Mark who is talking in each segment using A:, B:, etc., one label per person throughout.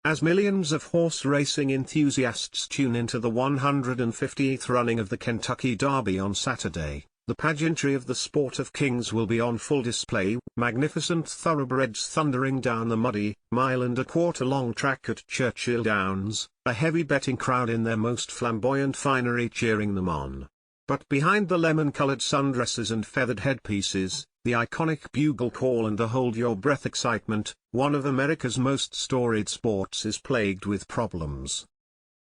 A: As millions of horse racing enthusiasts tune into the 150th running of the Kentucky Derby on Saturday, the pageantry of the sport of kings will be on full display, magnificent thoroughbreds thundering down the muddy, mile-and-a-quarter-long track at Churchill Downs, a heavy betting crowd in their most flamboyant finery cheering them on. But behind the lemon-colored sundresses and feathered headpieces, the iconic bugle call and the hold-your-breath excitement, one of America's most storied sports is plagued with problems.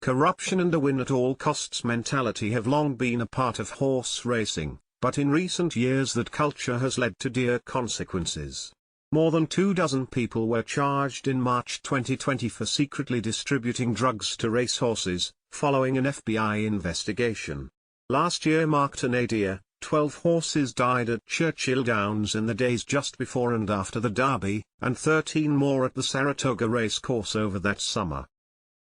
A: Corruption and a win-at-all-costs mentality have long been a part of horse racing, but in recent years that culture has led to dire consequences. More than 24 people were charged in March 2020 for secretly distributing drugs to racehorses, following an FBI investigation. Last year marked a nadir. 12 horses died at Churchill Downs in the days just before and after the Derby, and 13 more at the Saratoga racecourse over that summer.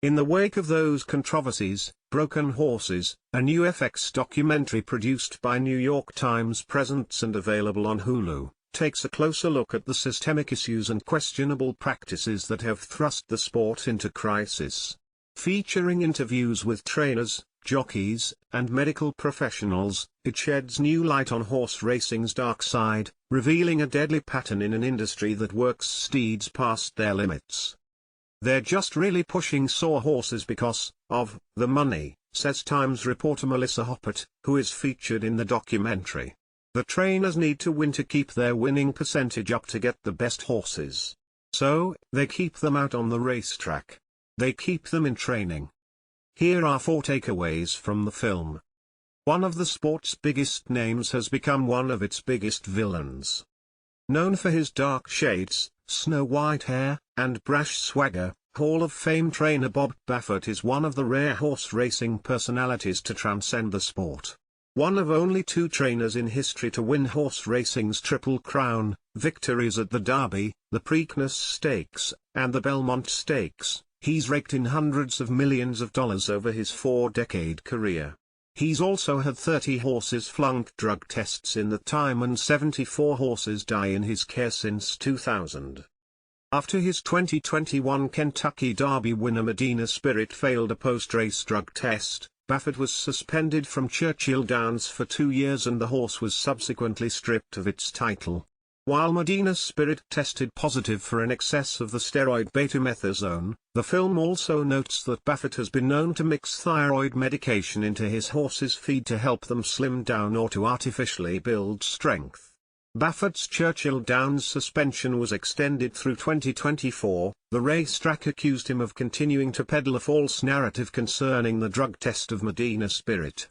A: In the wake of those controversies, Broken Horses, a new FX documentary produced by New York Times presents and available on Hulu, takes a closer look at the systemic issues and questionable practices that have thrust the sport into crisis. Featuring interviews with trainers, jockeys, and medical professionals, it sheds new light on horse racing's dark side, revealing a deadly pattern in an industry that works steeds past their limits. "They're just really pushing sore horses because of the money," says Times reporter Melissa Hoppert, who is featured in the documentary. "The trainers need to win to keep their winning percentage up to get the best horses. So, they keep them out on the racetrack. They keep them in training." Here are 4 takeaways from the film. One of the sport's biggest names has become one of its biggest villains. Known for his dark shades, snow-white hair, and brash swagger, Hall of Fame trainer Bob Baffert is one of the rare horse racing personalities to transcend the sport. One of only 2 trainers in history to win horse racing's Triple Crown, victories at the Derby, the Preakness Stakes, and the Belmont Stakes. He's raked in hundreds of millions of dollars over his 4-decade career. He's also had 30 horses flunk drug tests in that time and 74 horses die in his care since 2000. After his 2021 Kentucky Derby winner Medina Spirit failed a post-race drug test, Baffert was suspended from Churchill Downs for 2 years and the horse was subsequently stripped of its title. While Medina Spirit tested positive for an excess of the steroid betamethasone, the film also notes that Baffert has been known to mix thyroid medication into his horse's feed to help them slim down or to artificially build strength. Baffert's Churchill Downs suspension was extended through 2024. The racetrack accused him of continuing to peddle a false narrative concerning the drug test of Medina Spirit.